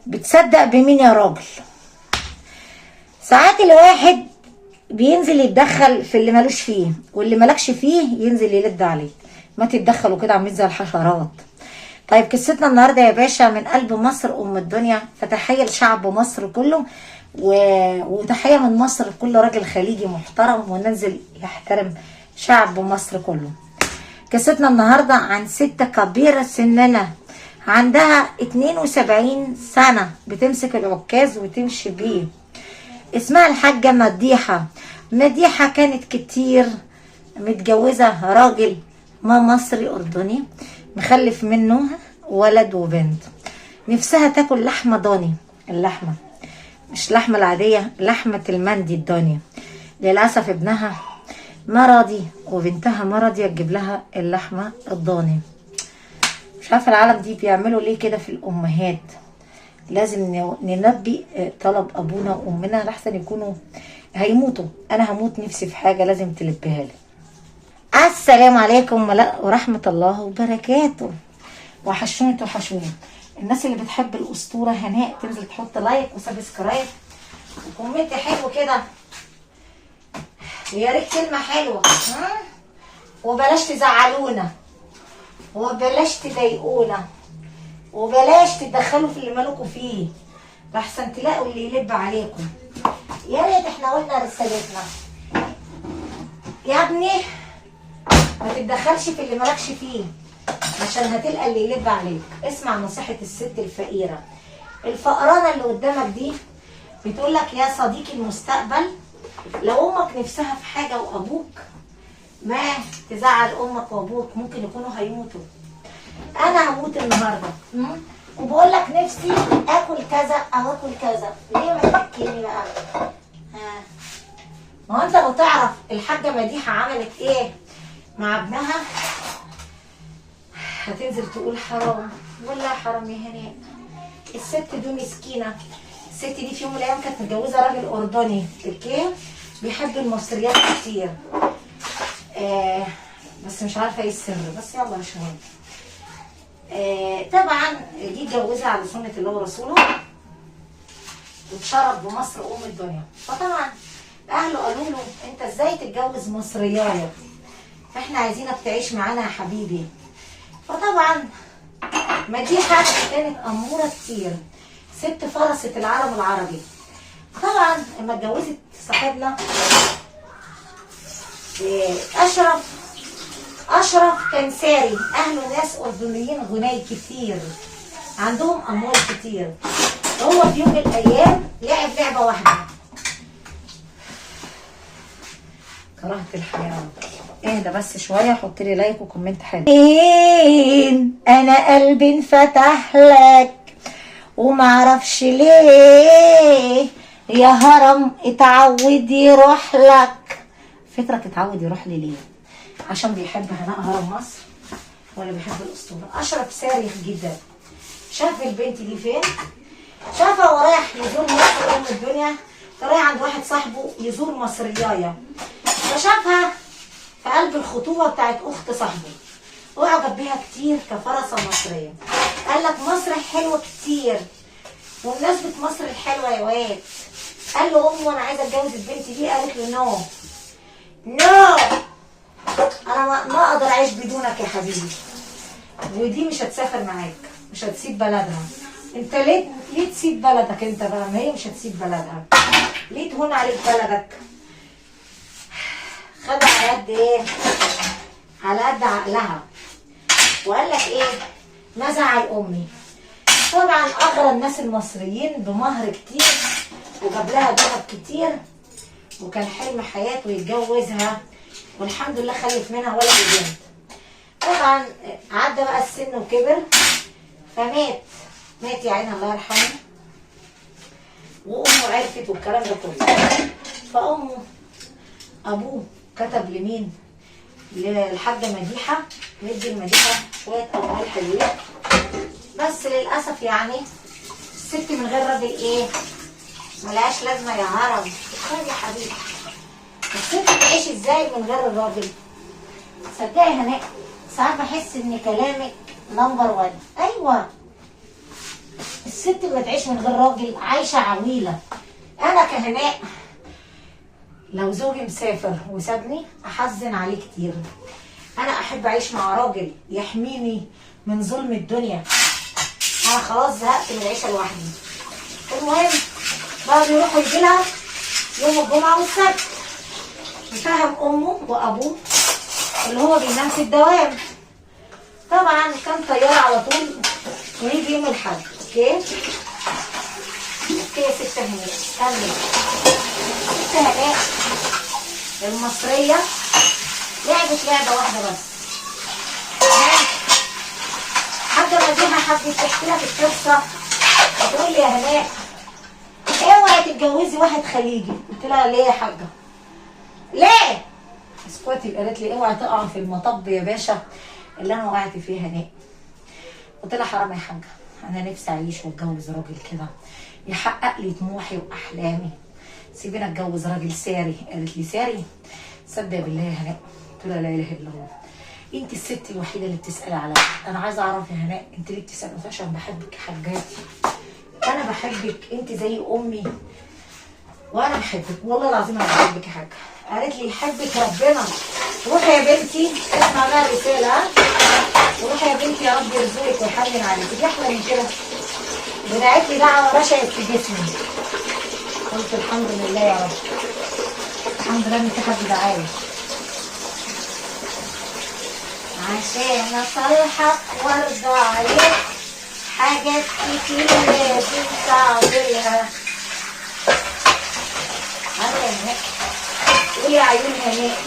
بتصدق بمين يا راجل؟ ساعات الواحد بينزل يتدخل في اللي مالوش فيه، واللي مالكش فيه ينزل يلد عليك. ما تتدخلوا كده عاملين زي الحشرات. طيب قصتنا النهارده يا باشا من قلب مصر ام الدنيا، فتحيه لشعب مصر كله وتحيه من مصر لكل راجل خليجي محترم وننزل يحترم شعب مصر كله. قصتنا النهارده عن ست كبيره سننا، عندها 72 سنه، بتمسك العكاز وتمشي بيه. اسمها الحاجه مديحه. مديحه كانت كتير متجوزه راجل ما مصري اردني، مخلف منه ولد وبنت. نفسها تاكل لحمه ضاني، اللحمه مش لحمه العاديه، لحمه المندي الضاني. للاسف ابنها ما راضي وبنتها ما راضيه تجيب لها اللحمه الضاني. مش عارفه العالم دي بيعملوا ليه كده في الامهات. لازم ننبي طلب ابونا وامنا لحسن يكونوا هيموتوا. انا هموت نفسي في حاجه لازم تلبيها لي. السلام عليكم ورحمه الله وبركاته. وحشوني توحشوني. الناس اللي بتحب الاسطوره هناء تنزل تحط لايك وسبسكرايب وكومنت حلو كده، يا ريت كلمه حلوه. وبلاش تزعلونا وبلاش تضايقونا وبلاش تتدخلوا في اللي مالكوا فيه، لحسن تلاقوا اللي يلب عليكم. يا ريت احنا قلنا رسالتنا يا ابني ما تتدخلش في اللي مالكش فيه، عشان هتلقى اللي يلب عليك. اسمع نصيحة الست الفقيرة الفقرانة اللي قدامك دي، بتقولك يا صديقي المستقبل، لو امك نفسها في حاجة وابوك ما تزعل امك وابوك، ممكن يكونوا هيموتوا. انا هموت النهارده وبقول لك نفسي اكل كذا او اكل كذا، ليه ما تحكيني بقى؟ ما هو انت لو تعرف الحاجه مديحه عملت ايه مع ابنها هتنزل تقول حرام. والله حرام يا هناء. الست دي مسكينه. الست دي في يوم من الايام كانت متجوزه راجل اردني تركي بيحب المصريات كتير. بس مش عارفه ايه السر، بس يلا مش مهم. طبعا جه اتجوزها على سنه الله ورسوله واتشرف بمصر ام الدنيا. فطبعا اهله قالوا له انت ازاي تتجوز مصريايه؟ احنا عايزينك تعيش معانا يا حبيبي. فطبعا مديحه كانت اموره كتير، ست فرست العالم العربي. طبعا لما اتجوزت صاحبنا اشرف كان ساري، اهله ناس اردنيين غني كتير، عندهم اموال كتير. هو في يوم من الايام لعب لعبه واحده. كرهت الحياه. اهدى بس شويه، حط لي لايك وكومنت حلو. انا قلبي انفتح لك ومعرفش ليه يا هرم اتعود يروح لك. فكرك اتعود يروح لي ليه؟ عشان بيحب هناء هرم مصر ولا بيحب الاسطوره؟ اشرف ساري جدا. شاف البنت دي فين؟ شافها ورايح يزور مصر ام الدنيا، رايح عند واحد صاحبه يزور مصريايه، فشافها في قلب الخطوبه بتاعت اخت صاحبه، اعجب بيها كتير كفرسه مصريه. قال لك مصر حلوه كتير، وبمناسبه مصر الحلوه يا واد قال له امه انا عايزه اتجوز البنت دي. قالت له نو انا ما اقدر اعيش بدونك يا حبيبي، ودي مش هتسافر معاك، مش هتسيب بلدها. انت ليه تسيب بلدك انت بقى؟ ما هي مش هتسيب بلدها، ليه تهون عليك بلدك؟ خدها على قد ايه؟ على قد عقلها. وقال لك ايه؟ ما زعل امي. طبعا اغرى الناس المصريين بمهر كتير وجاب لها ذهب كتير، وكان حلم حياته يتجوزها، والحمد لله خلف منها ولد وبنت. طبعا عدى بقى السن وكبر مات يا عيني الله يرحمه، وامه عرفت والكلام ده كله. ابوه كتب لمين؟ للحاجه مديحه، ندي المديحه شويه اموال حلوين. بس للاسف يعني الست من غير راجل ايه؟ ملهاش لازمه يا هرم. خير يا حبيبي، الست تعيش ازاي من غير الراجل؟ صدقي يا هناء ساعات بحس ان كلامك نمبر 1. ايوه الست اللي تعيش من غير راجل عايشه عويله. انا كهناء لو زوجي مسافر وسابني احزن عليه كتير. انا احب اعيش مع راجل يحميني من ظلم الدنيا. انا خلاص زهقت من العيشه لوحدي. المهم بقى بيروحوا يجيلها يوم الجمعه والسبت، يفهم امه وابوه اللي هو بينام في الدوام. طبعا كان طياره على طول ويجي يوم الاحد. اوكي يا ست هناء كمل. ست هناء المصريه لعبت لعبه واحده بس. حاجه مديحه حبت تحكي لك القصه، بتقول لي يا هناء اوعي تتجوزي واحد خليجي. قلت لها ليه يا حاجه؟ ليه؟ اسكتي. قالت لي اوعي تقع في المطب يا باشا اللي انا وقعت فيه هناء. قلت لها حرام يا حاجه، انا نفسي اعيش واتجوز راجل كده يحقق لي طموحي واحلامي. سيبيني اتجوز راجل ساري. قالت لي ساري؟ صدق بالله يا هناء. قلت لها لا اله الا الله، انت الست الوحيده اللي بتسالي عليا. انا عايزه اعرف يا هناء انت ليه بتسالي؟ عشان بحبك يا حاجاتي، انا بحبك، انت زي امي وانا بحبك والله العظيم. انا بحبك يا حاجه. قالت لي يحبك ربنا. روحي يا بنتي اسمع بقى رساله، روحي يا بنتي يا رب يرزقك ويحنن عليك. دي احلى من كده. ودعت لي دعوه رشقت في جسمي. قلت الحمد لله يا رب، الحمد لله ان في حد دعالي عشان اصلحك وارضى عليك. حاجات كتير لازم تعملها. عارفه يا هناء؟ قولي يا عيون هناء.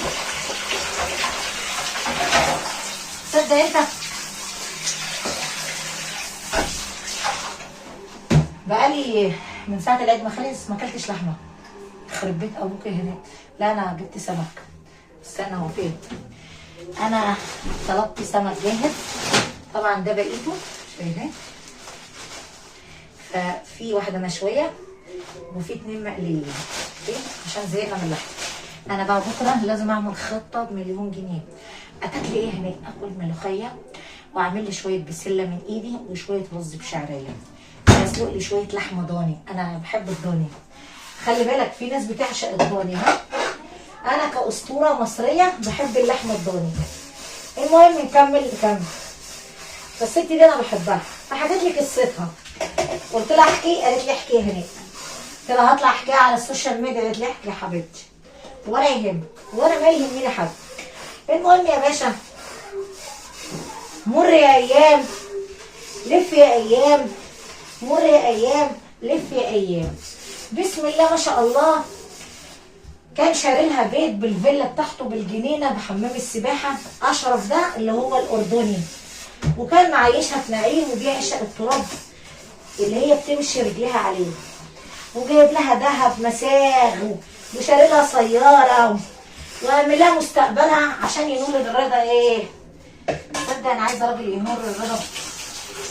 تصدق انت بقالي من ساعه العيد ما خلص ما اكلتش لحمه. يخرب بيت ابوك يا هناء. لا انا جبت سمك. استنى هو فين؟ انا طلبت سمك جاهز طبعا، ده بقيته شايفاه. ففي واحده مشويه وفي 2 مقليين. اوكي عشان زهقنا من اللحم. انا بقى بكره لازم اعمل خطه ب1,000,000 جنيه. اتاكل ايه هناك؟ اكل ملوخيه واعمل لي شويه بسله من ايدي وشويه رز بشعريه، واسلق لي شويه لحمه ضاني. انا بحب الضاني، خلي بالك في ناس بتعشق الضاني. ها انا كاسطوره مصريه بحب اللحمه الضاني. المهم نكمل. فالست دي انا بحبها فحكيت لي قصتها. قلت لها احكي. قالت لي احكي يا هناء. قلت لها هطلع احكيها على السوشيال ميديا. قالت لي احكي يا حبيبتي ولا يهمك وانا ما يهمني حد. المهم يا باشا مر يا ايام لف يا ايام، مر يا ايام لف يا ايام. بسم الله ما شاء الله. كان شاري لها بيت بالفيلا بتاعته بالجنينه بحمام السباحه. اشرف ده اللي هو الاردني، وكان معيشها في نعيم وبيعشق التراب اللي هي بتمشي رجليها عليه، وجايب لها ذهب مساغ وشاري لها سياره وعامل لها مستقبلها عشان ينول الرضا. ايه تصدق انا عايزه راجل ينور الرضا.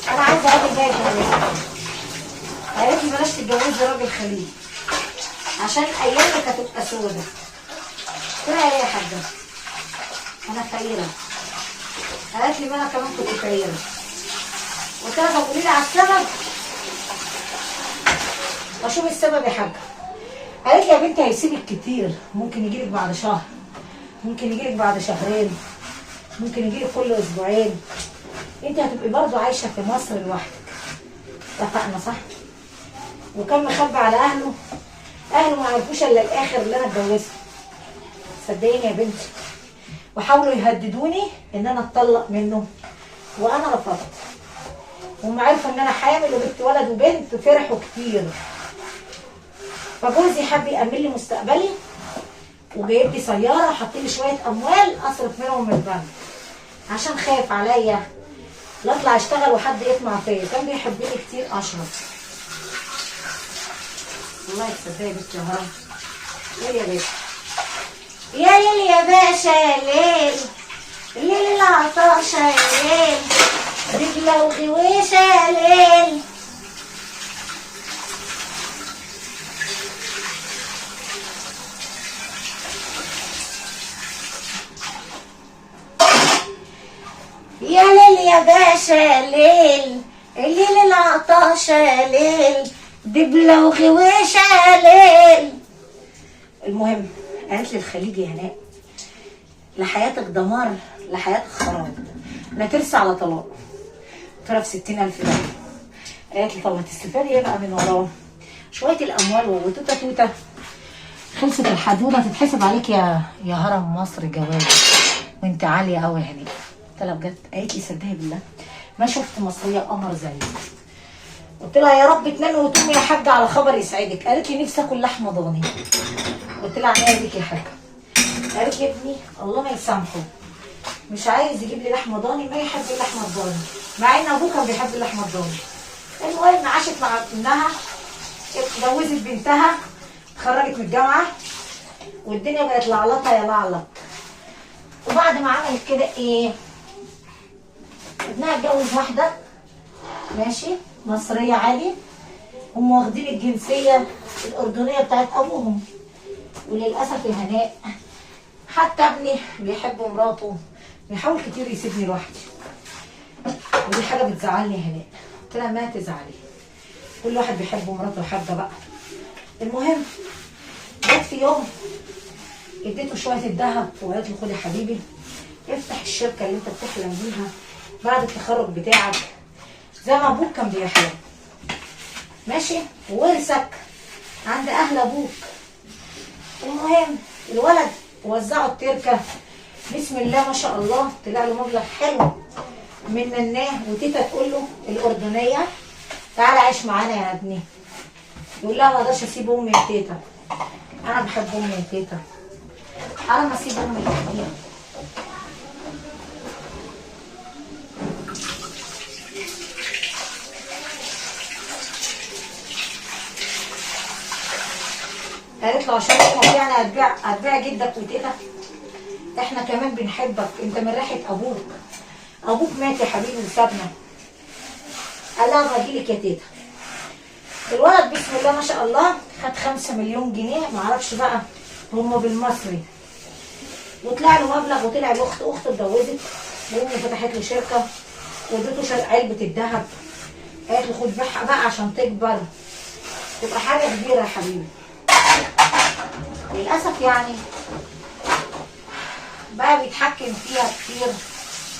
انا عايزه راجل جاي يتجوزني. قالت لي بلاش تتجوزي راجل خليجي عشان ايامك هتبقى سودة. قلت لها ايه يا حاجه؟ انا فقيره. قالت لي ما انا كمان كنت فقيره. قلت لها طب قولي لي على السبب واشوف السبب يا حاجه. قالت لي يا بنتي هيسيبك كتير، ممكن يجيلك بعد شهر، ممكن يجيلك بعد شهرين، ممكن يجيلك كل اسبوعين. انت هتبقي برضه عايشه في مصر لوحدك. اتفقنا صح؟ وكان مخبي على اهله ما عرفوش الا الاخر اللي انا اتجوزته. صدقيني يا بنتي. وحاولوا يهددوني ان انا اتطلق منه وانا رفضت. هم عرفوا ان انا حامل وجبت ولد وبنت فرحوا كتير. فجوزي حب يأمن لي مستقبلي وجايب لي سياره وحط لي شويه اموال اصرف منهم من البنك عشان خايف عليا لا اطلع اشتغل وحد يطمع فيا. كان بيحبني كتير اشرف. والله تصدقي يا بنتي يا هرم. ليه يا باشا؟ يا ليل يا باشا يا ليل، الليل العطاشة يا ليل، رجلة وغويشة يا ليل. يا ليل يا باشا يا ليل، الليل العطاشة عطش ليل دبلة وخويشة ليل. المهم قالت لي الخليج يا هناء لحياتك دمار لحياتك خراب، لا ترسى على طلاق. قلت لها ب 60,000 دولار. قالت لي طب هتستفادي ايه بقى من وراه؟ شويه الاموال وتوته توته. خلصت الحدوده تتحسب عليك يا هرم مصر جواز وانت عاليه قوي يا هناء. قلت لها بجد؟ قالت لي صدقي بالله ما شفت مصريه قمر زيك. قلت لها يا رب تنامي وتقومي يا حاجه على خبر يسعدك. قالت لي نفسي اكل لحمه ضاني. قلت لها عناية بيك يا حاجه. قالت لي ابني الله ما يسامحه مش عايز يجيب لي لحمه ضاني، ما يحب اللحمه الضاني مع ان ابوه كان بيحب اللحمه الضاني. المهم عاشت مع ابنها، اتجوزت بنتها، اتخرجت من الجامعه والدنيا بقت لعلطه يا لعلط. وبعد ما عملت كده ايه؟ ابنها اتجوز واحده ماشي مصريه عادي، هم واخدين الجنسيه الاردنيه بتاعت ابوهم. وللاسف يا هناء حتى ابني بيحب مراته بيحاول كتير يسيبني لوحدي، ودي حاجه بتزعلني يا هناء. قلت لها ما تزعلي، كل واحد بيحب مراته وحاجه بقى. المهم جت في يوم اديته شويه الذهب وقالت له خد يا حبيبي افتح الشركه اللي انت بتحلم بيها بعد التخرج بتاعك زي ما ابوك كان بيحلم ماشي، وورثك عند اهل ابوك. المهم الولد وزعوا التركه بسم الله ما شاء الله، طلع له مبلغ حلو من نناه. وتيتا تقول له الاردنيه تعالى عيش معانا يا ابني. يقول لها ما اقدرش اسيب امي يا تيتا، انا بحب امي يا تيتا، انا ما اسيب امي يا تيتا. قالت له عشان امك يعني هتبيع جدك وتيتا؟ احنا كمان بنحبك، انت من ريحه ابوك، ابوك مات يا حبيبي وسابنا. قال لها باجيلك يا تيتا. الولد بسم الله ما شاء الله خد 5 مليون جنيه، معرفش بقى هم بالمصري، وطلع له مبلغ. وطلع اخته اتجوزت وامه فتحت له شركه واديته علبه الذهب. قالت له خد بيعها بقى عشان تكبر تبقى حاجه كبيره يا حبيبي. للاسف يعني بقى بيتحكم فيها كتير.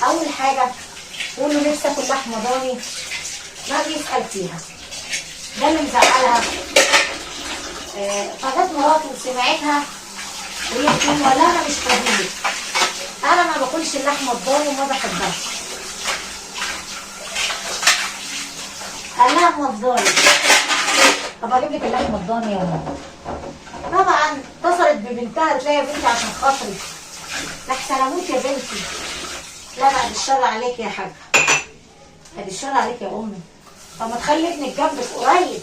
اول حاجه تقول له نفسي اكل لحمه ضاني ما بيسال فيها، ده اللي مزعلها. فجت مراته وسمعتها وهي بتقول له لا انا مش فاضيلك، انا ما باكلش اللحمه الضاني وما بحبهاش. قال لها ما تفضلي طب اجيب لك اللحمه الضاني يا ماما. طبعا اتصلت ببنتها قالت لها يا بنتي عشان خاطري لحسن اموت يا بنتي. لا بعد الشر عليك يا حاجه، بعد الشر عليك يا امي. طب ما تخلي ابنك جنبك قريب،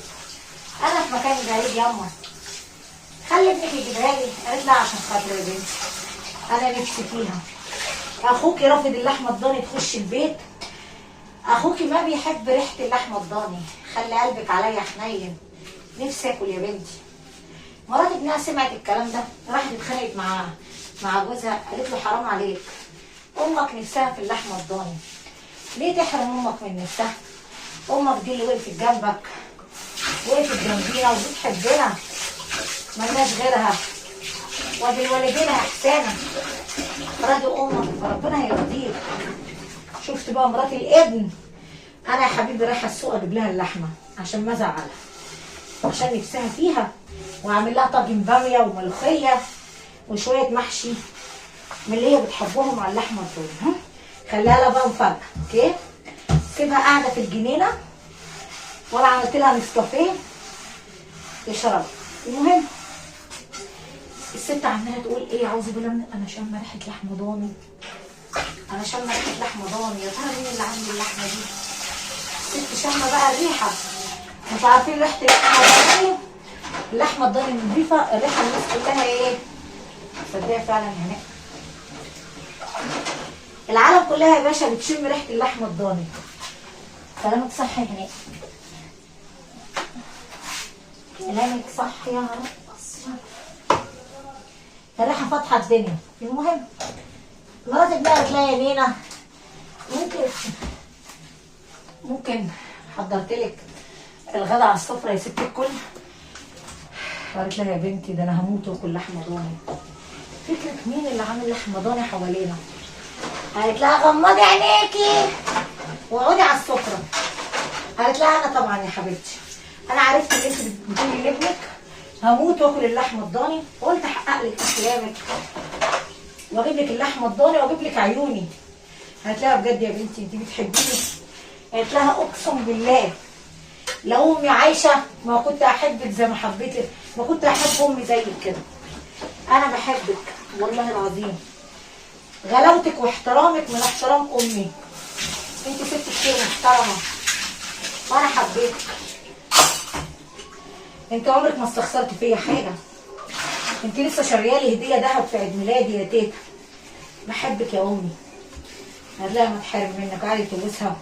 انا في مكان بعيد ياما، خلي ابنك يجيبها لي. قالت لها عشان خاطري يا بنتي انا نفسي فيها. اخوكي رافض اللحمه الضاني تخش البيت، اخوكي ما بيحب ريحه اللحمه الضاني، خلي قلبك عليا حنين، نفسي اكل يا بنتي. مرات ابنها سمعت الكلام ده راحت اتخانقت مع جوزها، قالت له حرام عليك، امك نفسها في اللحمه الضاني، ليه تحرم امك من نفسها؟ امك دي اللي وقفت جنبك، وقفت جنبينا وبتحبنا ملناش غيرها، وبالوالدين احسانا، راضي امك فربنا هيرضيك. شفت بقى مرات الابن، انا يا حبيبي رايحه السوق اجيب لها اللحمه عشان ما ازعلها، عشان نفسها فيها، واعمل لها طاجن باميه وملوخيه وشويه محشي من اللي هي بتحبهم على اللحمه الضاني. خليها لها بقى مفاجاه، اوكي؟ سيبها قاعده في الجنينه وانا عملت لها نسكافيه تشرب. المهم الست عماله تقول ايه اعوذ بالله انا شامه ريحه لحمه ضاني، انا شامه ريحه لحمه ضاني، يا ترى مين اللي عامل اللحمه دي؟ الست شامه بقى الريحه. انتوا عارفين ريحه اللحمه الضاني؟ اللحمه الضاني نضيفه، الريحه الناس كلها ايه؟ تصدقي فعلا هناك العالم كلها يا باشا بتشم ريحه اللحمه الضاني. كلامك صح يا هناء، كلامك صح يا رب، الريحه فاتحه الدنيا. المهم مرات ابنها قالت لها يا نينا ممكن حضرت لك الغدا على السفره يا ست الكل. قالت لها يا بنتي ده انا هموت واكل لحمه ضاني. فكرك مين اللي عامل لحمه ضاني حوالينا؟ قالت لها غمضي عينيكي واقعدي على السفره. قالت لها انا طبعا يا حبيبتي انا عرفت ان انت بتقولي لابنك هموت واكل اللحمه الضاني، وقلت احقق لك احلامك واجيب لك اللحمه الضاني واجيب لك عيوني. قالت لها بجد يا بنتي انت بتحبيني؟ قالت لها اقسم بالله لو امي عايشه ما كنت احبك زي ما حبيتك، ما كنت احب امي زيك كده. انا بحبك والله العظيم، غلاوتك واحترامك من احترام امي. انت ست كتير محترمه وانا حبيتك. انت عمرك ما استخسرت فيا حاجه، انت لسه شاريالي هديه دهب في عيد ميلادي يا تيتا. بحبك يا امي. قال لها ما تحرم منك، عادي تجوزها.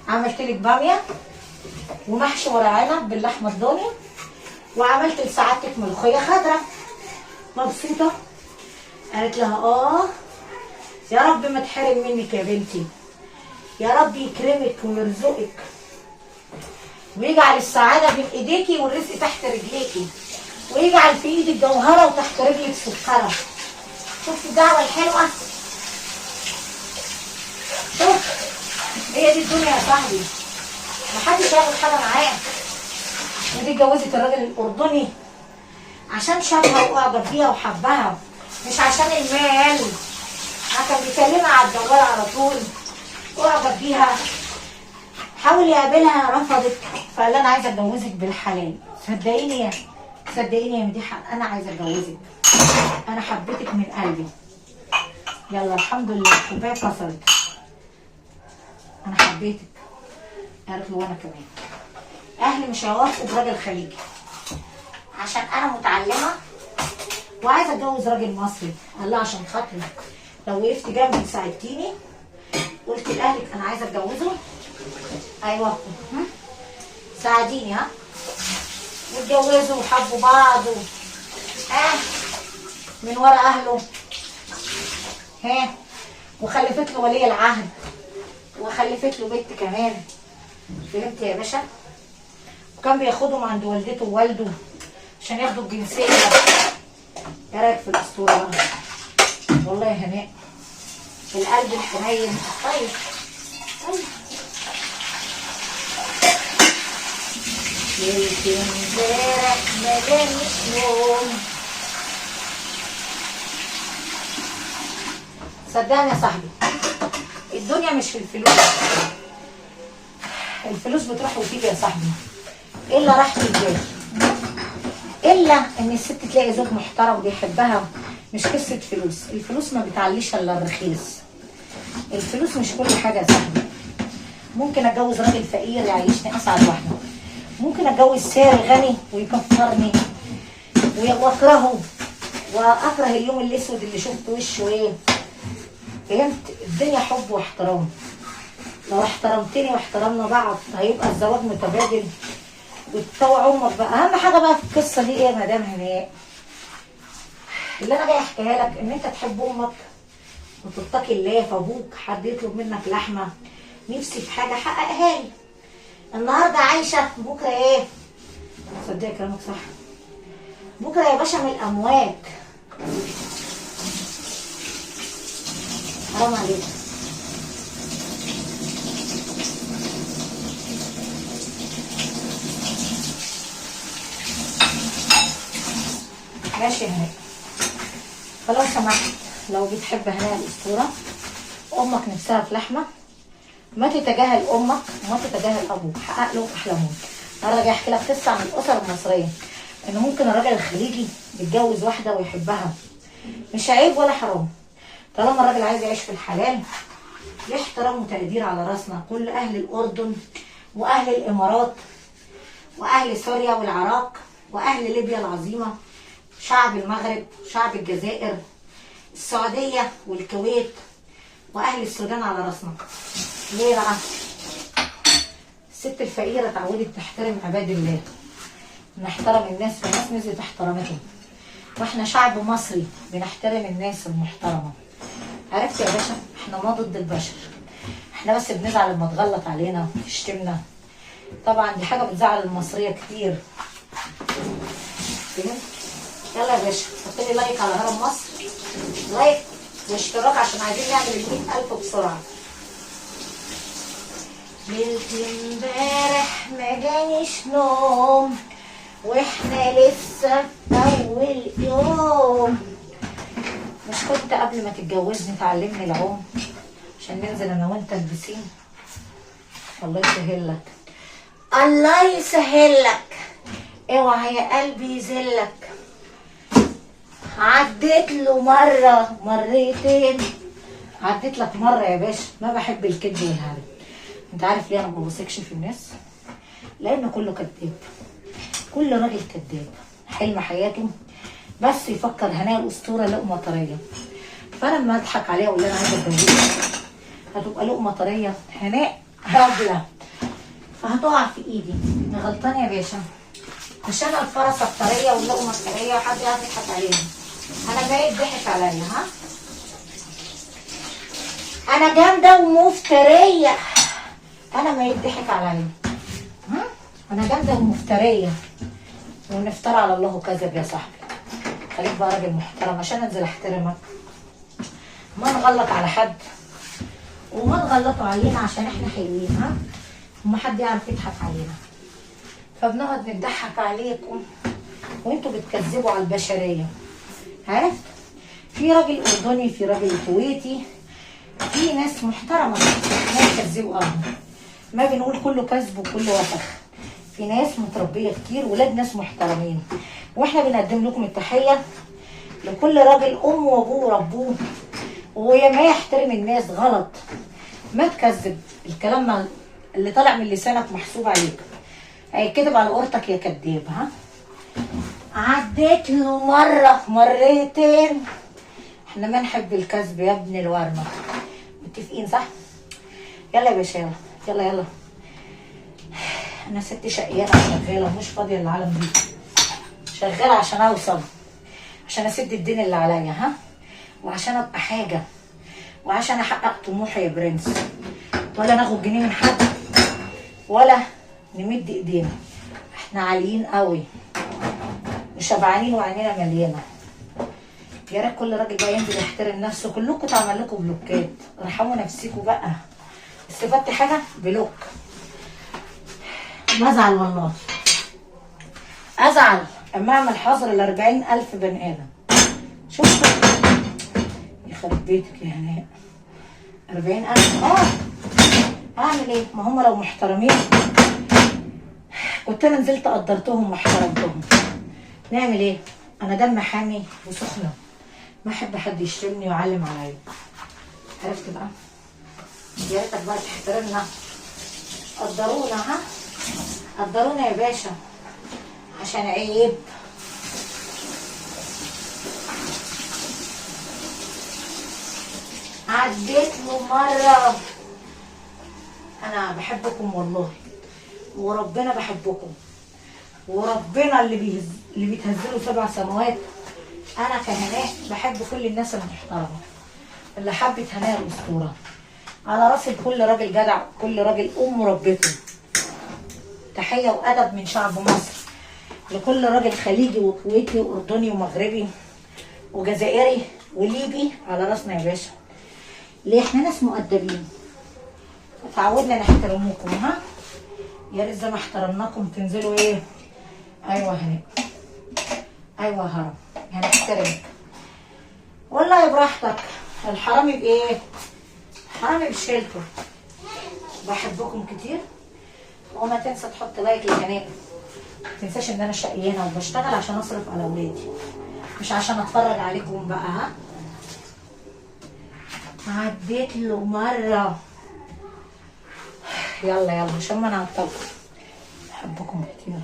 عملت لك باميه ومحشي ورق عنب باللحمه الضاني، وعملت لسعادتك ملوخيه خضراء. مبسوطه؟ قالت لها اه يا رب ما تحرم منك يا بنتي، يا رب يكرمك ويرزقك ويجعل السعاده بين ايديكي والرزق تحت رجليكي، ويجعل في ايدك جوهره وتحت رجلك سكره. شوفي الدعوه الحلوه، شوف هي دي الدنيا يا صاحبي، محدش ياخد حاجه معاك. ودي اتجوزت الراجل الاردني عشان شافها واعجب بيها وحبها، مش عشان المال. كان بيكلمها على الجوال على طول واعجب بيها، حاول يقابلها رفضت، فقال لها انا عايزه اتجوزك بالحلال. صدقيني يا مديحه انا عايزه اتجوزك، انا حبيتك من قلبي. يلا الحمد لله الكوبايه اتكسرت. انا حبيتك. قالت له وانا كمان. اهلي مش هيوافقوا براجل خليجي عشان انا متعلمه وعايزه اتجوز راجل مصري. قال لها عشان خاطري لو وقفت جنبي ساعدتيني قلت لاهلك انا عايزه اتجوزه ايوه ساعديني. ها واتجوزوا وحبوا بعض من ورا اهله وخلفت له ولي العهد وخلفت له بنت كمان. فهمت يا باشا؟ وكان بياخدهم عند والدته ووالده عشان ياخدوا الجنسيه. ايه رايك في الاسطوره بقى؟ والله يا هناء القلب الحنين. طيب يمكن امبارح ما جانيش نوم. صدقني يا صاحبي الدنيا مش في الفلوس، الفلوس بتروح وتيجي يا صاحبي، الا راحة البال، الا ان الست تلاقي زوج محترم بيحبها. مش قصه فلوس، الفلوس ما بتعليش الا الرخيص. الفلوس مش كل حاجه يا صاحبي. ممكن اتجوز راجل فقير يعيشني اسعد واحده، ممكن اتجوز ساري غني ويكفرني واكرهه واكره اليوم الاسود اللي شفت وشه ايه. فهمت؟ الدنيا حب واحترام. لو احترمتني واحترمنا بعض هيبقى الزواج متبادل وتطوع امك بقى. اهم حاجه بقى في القصه دي ايه يا مدام هناء؟ اللي انا جاي احكيها لك ان انت تحب امك وتتقي الله في ابوك. حد يطلب منك لحمه، نفسي في حاجه حققها لي. النهارده عايشه بكره ايه؟ صدق كلامك صح، بكره يا باشا من الاموات. حرام عليك. ماشي يا هناء، فلو سمحت لو بتحب هناء الاسطوره امك نفسها في لحمه، ما تتجاهل امك وما تتجاهل ابوك، حقق له احلامهم. انا جاي احكي لك قصه عن الاسر المصريه، ان ممكن الراجل الخليجي يتجوز واحده ويحبها، مش عيب ولا حرام طالما الراجل عايز يعيش في الحلال. ليه احترام وتقدير على راسنا كل اهل الاردن واهل الامارات واهل سوريا والعراق واهل ليبيا العظيمه، شعب المغرب، شعب الجزائر، السعوديه والكويت واهل السودان على راسنا. ليه بقى؟ الست الفقيره اتعودت تحترم عباد الله، نحترم الناس والناس نزلت احترمتهم، واحنا شعب مصري بنحترم الناس المحترمه. عرفت يا باشا؟ احنا ما ضد البشر، احنا بس بنزعل لما تغلط علينا وتشتمنا. طبعا دي حاجه بتزعل المصريه كتير. يلا يا باشا حط لي لايك على هرم مصر، لايك واشتراك عشان عايزين نعمل ال 100,000 بسرعه. ليلة امبارح ما جانيش نوم واحنا لسه في اول يوم. مش كنت قبل ما تتجوزني تعلمني العوم عشان ننزل انا وانت البسين؟ الله يسهل لك، الله يسهل لك، اوعى يا قلبي يذلك. عديت له مره مرتين، عديت لك مره يا باشا. ما بحب الكذب والهري. انت عارف ليه انا ما بثقش في الناس؟ لان كله كذاب، كل راجل كذاب. حلم حياته بس يفكر هناء الاسطوره لقمه طريه. فانا لما اضحك عليها واقول لها انا عايزه اتجوزك هتبقى لقمه طريه، هناء هبله فهتقع في ايدي. انا غلطانه يا باشا، مش انا الفرسه الطريه واللقمه الطريه وحد يعرف يضحك علينا. انا جاي ضحك عليا؟ ها، انا جامده ومفتريه، انا ما يضحك عليا. ها، انا جامده ومفتريه، ونفترى على الله كذب يا صاحبي. خليك بقى راجل محترم عشان انزل احترمك. ما نغلط على حد وما نغلطوا علينا عشان احنا حلوين. ها، وما حد يعرف يضحك علينا، فبنقعد نضحك عليكم وانتوا بتكذبوا على البشريه. عرفت؟ في راجل اردني، في راجل كويتي، في ناس محترمه ما يكذبوا ابدا. ما بنقول كله كذب وكله وسخ. في ناس متربيه كتير، ولاد ناس محترمين، واحنا بنقدم لكم التحيه لكل راجل امه وابوه ربوه ويا ما يحترم الناس. غلط، ما تكذب. الكلام اللي طالع من لسانك محسوب عليك، هيتكتب على قرطك يا كداب. ها، عديت له مره مرتين. احنا ما نحب الكذب يا ابن الورمه. متفقين صح؟ يلا يا باشا، يلا يلا يلا. انا ست شقيانه شغاله ومش فاضيه للعالم دي، شغاله عشان اوصل، عشان اسد الدين اللي عليا. ها، وعشان ابقى حاجه، وعشان احقق طموحي يا برنس. ولا ناخد جنيه من حد ولا نمد ايدينا. احنا عاليين قوي وشبعانين وعينينا مليانه. يا ريت كل راجل بقى ينزل يحترم نفسه. كلكم اتعمل لكم بلوكات، ارحموا نفسيكم بقى. استفدت حاجه؟ بلوك. بزعل والله، ازعل اما اعمل حظر ل40,000 بني ادم. شفتوا؟ يخرب بيتك يا هناء، 40,000. اعمل ايه؟ ما هم لو محترمين كنت انا نزلت قدرتهم واحترمتهم. نعمل ايه؟ انا دم حامي وسخنه، ما احب حد يشتمني ويعلم عليا. عرفت بقى؟ يا ريتك بقى تحترمنا. قدرونا. ها، قدرونا يا باشا عشان عيب. عديت له مره. انا بحبكم والله، وربنا بحبكم، وربنا اللي بيتهزلوا 7 سماوات. انا كهناء بحب كل الناس المحترمه اللي حبت هناء الاسطوره. على راسي كل راجل جدع، كل راجل ام ربته. تحيه وادب من شعب مصر لكل راجل خليجي وكويتي واردني ومغربي وجزائري وليبي. على راسنا يا باشا. ليه؟ احنا ناس مؤدبين، اتعودنا نحترمكم. ها، يا ريت زي ما احترمناكم تنزلوا ايه. ايوه هناء، ايوه هرم، هنحترمك والله براحتك. الحرامي بايه؟ حرامي بشيلته. بحبكم كتير، وما تنسى تحط لايك لهناء. متنساش ان انا شقيانه وبشتغل عشان اصرف على اولادي، مش عشان اتفرج عليكم بقى. ها، عديت له مره. يلا يلا عشان ما نعطلكم. بحبكم كتير.